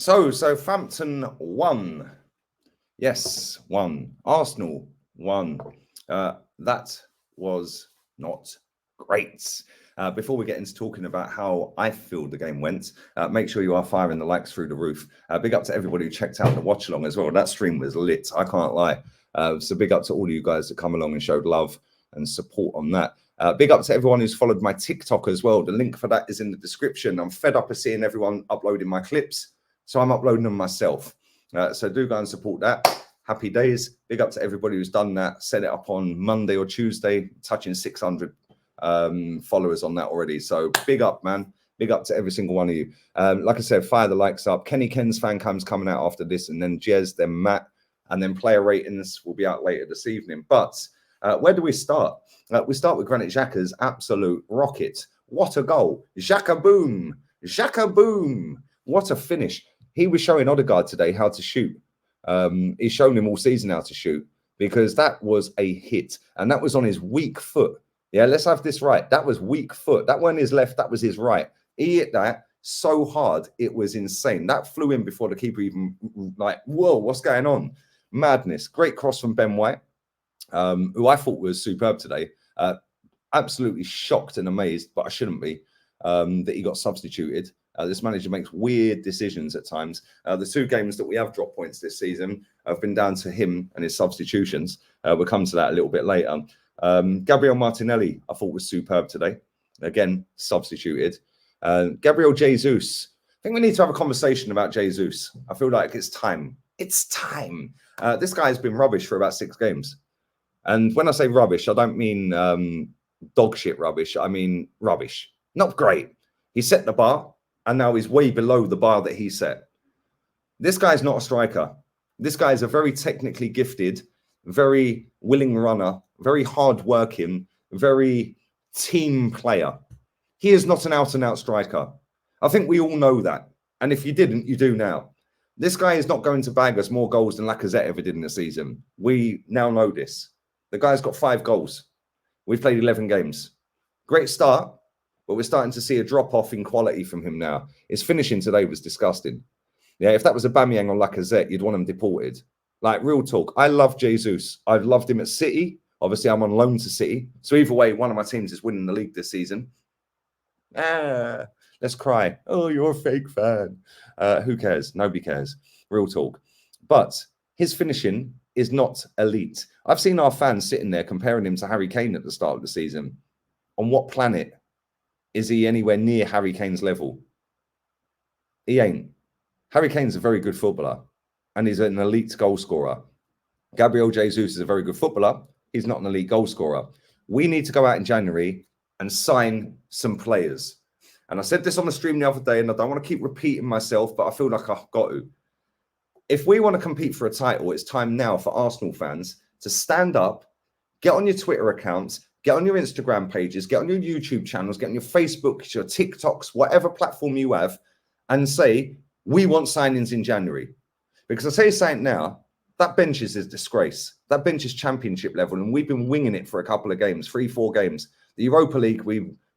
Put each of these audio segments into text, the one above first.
So Southampton won. Yes, won. Arsenal won. That was not great. Before we get into talking about how I feel the game went, make sure you are firing the likes through the roof. Big up to everybody who checked out the watch along as well. That stream was lit. I can't lie. So big up to all of you guys that come along and showed love and support on that. Big up to everyone who's followed my TikTok as well. The link for that is in the description. I'm fed up of seeing everyone uploading my clips, so I'm uploading them myself. So do go and support that. Happy days. Big up to everybody who's done that. Set it up on Monday or Tuesday, touching 600 followers on that already. So big up, man. Big up to every single one of you. Like I said, fire the likes up. Kenny Ken's fan cam's coming out after this, and then Jez, then Matt, and then player ratings will be out later this evening. But where do we start? We start with Granit Xhaka's absolute rocket. What a goal. Xhaka boom. Xhaka boom. What a finish. He was showing Odegaard today how to shoot. He's shown him all season how to shoot, because that was a hit, and that was on his weak foot. Yeah, let's have this right. That was weak foot. That wasn't his left, that was his right. He hit that so hard, it was insane. That flew in before the keeper even, like, whoa, what's going on? Madness. Great cross from Ben White, who I thought was superb today. Absolutely shocked and amazed, but I shouldn't be, that he got substituted. This manager makes weird decisions at times. The two games that we have dropped points this season have been down to him and his substitutions. We'll come to that a little bit later. Gabriel Martinelli, I thought, was superb today. Again, substituted. Gabriel Jesus. I think we need to have a conversation about Jesus. I feel like it's time. It's time. This guy has been rubbish for about 6 games. And when I say rubbish, I don't mean dog shit rubbish. I mean rubbish. Not great. He set the bar, and now he's way below the bar that he set. This guy's not a striker. This guy is a very technically gifted, very willing runner, very hard-working, very team player. He is not an out-and-out striker. I think we all know that. And if you didn't, you do now. This guy is not going to bag us more goals than Lacazette ever did in the season. We now know this. The guy's got 5 goals. We've played 11 games. Great start, but we're starting to see a drop-off in quality from him now. His finishing today was disgusting. Yeah, if that was Aubameyang or Lacazette, you'd want him deported. Like, real talk. I love Jesus. I've loved him at City. Obviously, I'm on loan to City. So either way, one of my teams is winning the league this season. Let's cry. Oh, you're a fake fan. Who cares? Nobody cares. Real talk. But his finishing is not elite. I've seen our fans sitting there comparing him to Harry Kane at the start of the season. On what planet is he anywhere near Harry Kane's level? He ain't. Harry Kane's a very good footballer, and he's an elite goal scorer. Gabriel Jesus is a very good footballer. He's not an elite goal scorer. We need to go out in January and sign some players. And I said this on the stream the other day, and I don't want to keep repeating myself, but I feel like I've got to. If we want to compete for a title, it's time now for Arsenal fans to stand up, get on your Twitter accounts, get on your Instagram pages, get on your YouTube channels, get on your Facebook, your TikToks, whatever platform you have, and say, we want signings in January. Because I say something now, that bench is a disgrace. That bench is championship level, and we've been winging it for a couple of games, 3-4 games. The Europa League,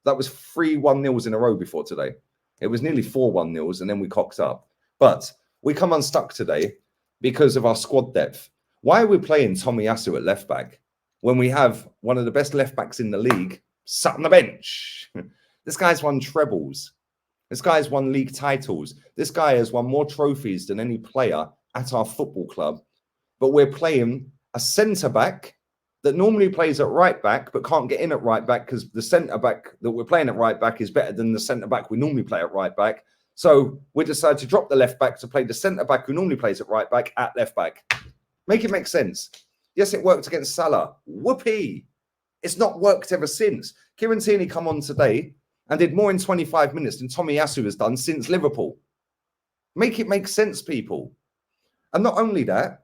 that was 3 1-0s in a row before today. It was nearly 4 1-0s, and then we cocked up. But we come unstuck today because of our squad depth. Why are we playing Tomiyasu at left back when we have one of the best left backs in the league sat on the bench? This guy's won trebles. This guy's won league titles. This guy has won more trophies than any player at our football club. But we're playing a centre-back that normally plays at right-back but can't get in at right-back because the centre-back that we're playing at right-back is better than the centre-back we normally play at right-back. So we decided to drop the left-back to play the centre-back who normally plays at right-back at left-back. Make it make sense. Yes, it worked against Salah. Whoopee. It's not worked ever since. Kieran Tierney come on today and did more in 25 minutes than Tomiyasu has done since Liverpool. Make it make sense, people. And not only that,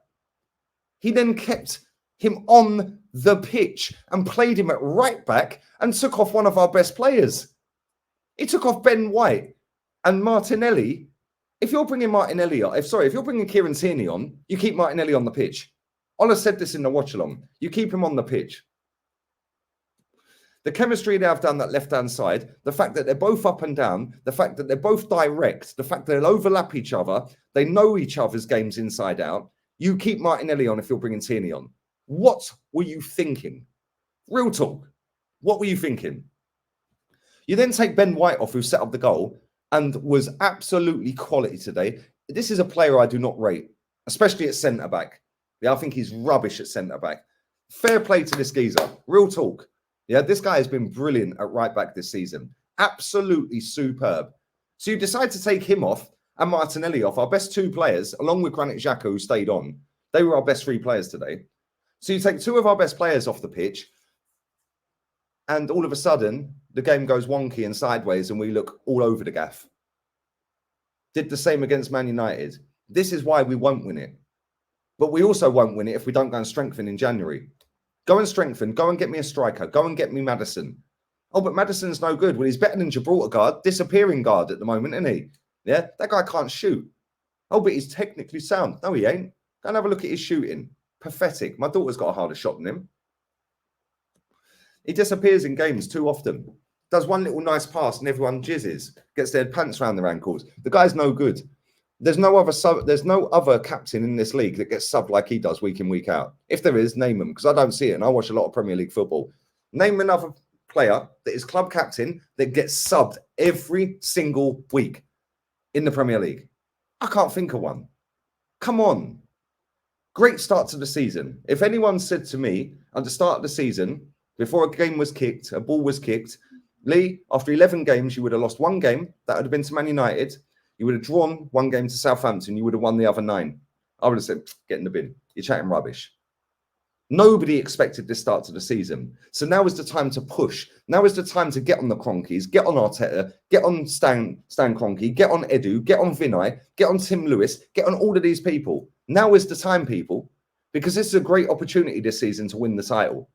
he then kept him on the pitch and played him at right back and took off one of our best players. He took off Ben White and Martinelli. If you're bringing Martinelli on, if you're bringing Kieran Tierney on, you keep Martinelli on the pitch. Ola said this in the watch along. You keep him on the pitch. The chemistry they have down that left-hand side, the fact that they're both up and down, the fact that they're both direct, the fact that they'll overlap each other, they know each other's games inside out. You keep Martinelli on if you're bringing Tierney on. What were you thinking? Real talk. What were you thinking? You then take Ben White off, who set up the goal and was absolutely quality today. This is a player I do not rate, especially at centre-back. Yeah, I think he's rubbish at centre-back. Fair play to this geezer. Real talk. Yeah, this guy has been brilliant at right-back this season. Absolutely superb. So you decide to take him off and Martinelli off, our best two players, along with Granit Xhaka, who stayed on. They were our best three players today. So you take two of our best players off the pitch, and all of a sudden, the game goes wonky and sideways, and we look all over the gaff. Did the same against Man United. This is why we won't win it. But we also won't win it if we don't go and strengthen in January. Go and strengthen. Go and get me a striker. Go and get me Maddison. Oh, but Maddison's no good. Well, he's better than Gibraltar guard, disappearing guard at the moment, isn't he? Yeah, that guy can't shoot. Oh, but he's technically sound. No, he ain't. Go and have a look at his shooting. Pathetic. My daughter's got a harder shot than him. He disappears in games too often. Does one little nice pass and everyone jizzes. Gets their pants around their ankles. The guy's no good. There's no other captain in this league that gets subbed like he does week in, week out. If there is, name them, because I don't see it and I watch a lot of Premier League football. Name another player that is club captain that gets subbed every single week in the Premier League. I can't think of one. Come on. Great start to the season. If anyone said to me at the start of the season, before a game was kicked, a ball was kicked, Lee, after 11 games, you would have lost one game. That would have been to Man United. You would have drawn one game to Southampton. You would have won the other 9. I would have said, get in the bin. You're chatting rubbish. Nobody expected this start to the season. So now is the time to push. Now is the time to get on the Cronkies, get on Arteta, get on Stan Kroenke, get on Edu, get on Vinay, get on Tim Lewis, get on all of these people. Now is the time, people, because this is a great opportunity this season to win the title.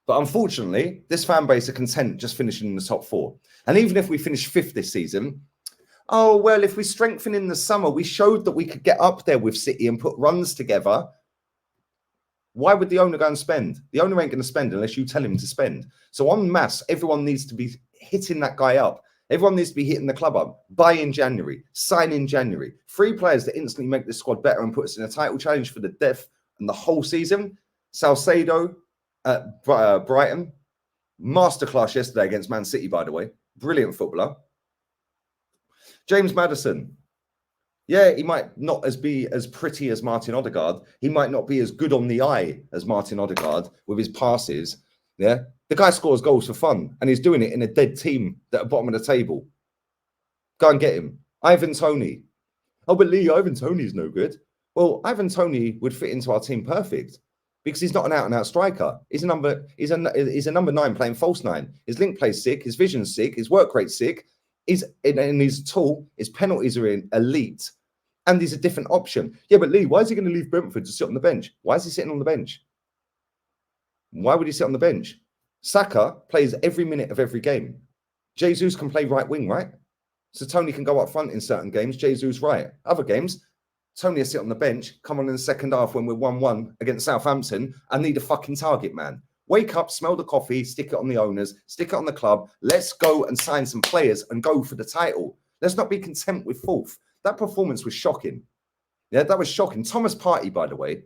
But unfortunately, this fan base are content just finishing in the top 4. And even if we finish 5th this season, oh, well, if we strengthen in the summer, we showed that we could get up there with City and put runs together. Why would the owner go and spend? The owner ain't going to spend unless you tell him to spend. So en masse, everyone needs to be hitting that guy up. Everyone needs to be hitting the club up. Buy in January. Sign in January. 3 players that instantly make this squad better and put us in a title challenge for the depth and the whole season. Salcedo at Brighton. Masterclass yesterday against Man City, by the way. Brilliant footballer. James Maddison. Yeah, he might not be as pretty as Martin Odegaard. He might not be as good on the eye as Martin Odegaard with his passes. Yeah, the guy scores goals for fun, and he's doing it in a dead team at the bottom of the table. Go and get him. Ivan Toney. Oh, but Lee, Ivan Toney's no good. Well, Ivan Toney would fit into our team perfect because he's not an out-and-out striker. He's a number 9 playing false 9. His link play's sick. His vision's sick. His work rate's sick. He's tall. His penalties are elite. And he's a different option. Yeah, but Lee, why is he going to leave Brentford to sit on the bench? Why is he sitting on the bench? Why would he sit on the bench? Saka plays every minute of every game. Jesus can play right wing, right? So Tony can go up front in certain games. Jesus right. Other games, Tony will sit on the bench, come on in the second half when we're 1-1 against Southampton. I need a fucking target, man. Wake up, smell the coffee, stick it on the owners, stick it on the club. Let's go and sign some players and go for the title. Let's not be content with 4th. That performance was shocking. Yeah, that was shocking. Thomas Partey, by the way,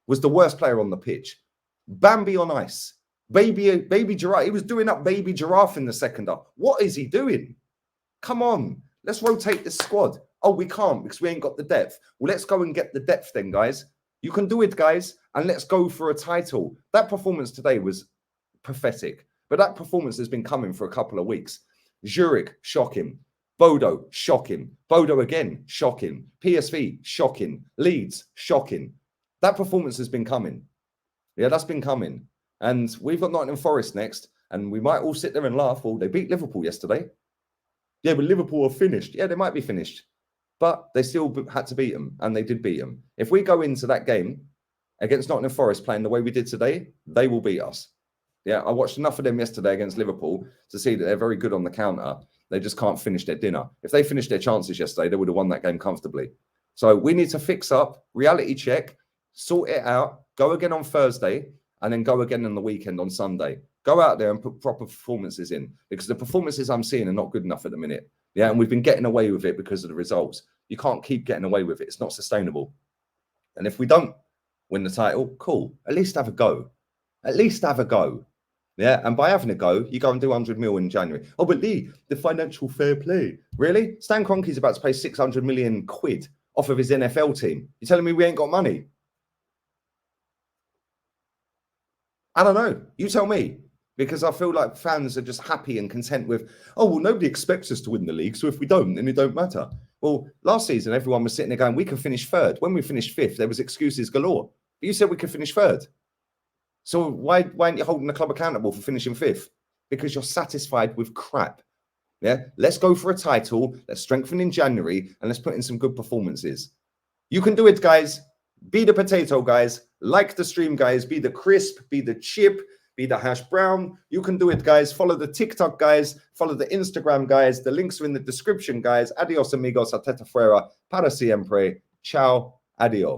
was the worst player on the pitch. Bambi on ice. Baby giraffe. He was doing up baby giraffe in the second half. What is he doing? Come on. Let's rotate this squad. Oh, we can't because we ain't got the depth. Well, let's go and get the depth then, guys. You can do it, guys. And let's go for a title. That performance today was pathetic. But that performance has been coming for a couple of weeks. Zurich, shocking. Bodo, shocking. Bodo again, shocking. PSV, shocking. Leeds, shocking. That performance has been coming. Yeah, that's been coming. And we've got Nottingham Forest next. And we might all sit there and laugh. Well, they beat Liverpool yesterday. Yeah, but Liverpool are finished. Yeah, they might be finished. But they still had to beat them. And they did beat them. If we go into that game against Nottingham Forest playing the way we did today, they will beat us. Yeah, I watched enough of them yesterday against Liverpool to see that they're very good on the counter. They just can't finish their dinner. If they finished their chances yesterday, they would have won that game comfortably. So we need to fix up, reality check, sort it out, go again on Thursday, and then go again on the weekend on Sunday. Go out there and put proper performances in, because the performances I'm seeing are not good enough at the minute. Yeah, and we've been getting away with it because of the results. You can't keep getting away with it. It's not sustainable. And if we don't win the title, cool. At least have a go. At least have a go. Yeah, and by having a go, you go and do 100 mil in January. Oh, but Lee, the financial fair play. Really? Stan Kroenke's about to pay 600 million quid off of his NFL team. You're telling me we ain't got money? I don't know. You tell me. Because I feel like fans are just happy and content with, oh, well, nobody expects us to win the league, so if we don't, then it don't matter. Well, last season, everyone was sitting there going, we can finish third. When we finished fifth, there was excuses galore. But you said we could finish third. So why aren't you holding the club accountable for finishing fifth? Because you're satisfied with crap. Yeah, let's go for a title. Let's strengthen in January, and let's put in some good performances. You can do it, guys. Be the potato, guys. Like the stream, guys. Be the crisp. Be the chip. Be the hash brown. You can do it, guys. Follow the TikTok, guys. Follow the Instagram, guys. The links are in the description, guys. Adios, amigos. Ateta fuera. Para siempre. Ciao. Adios.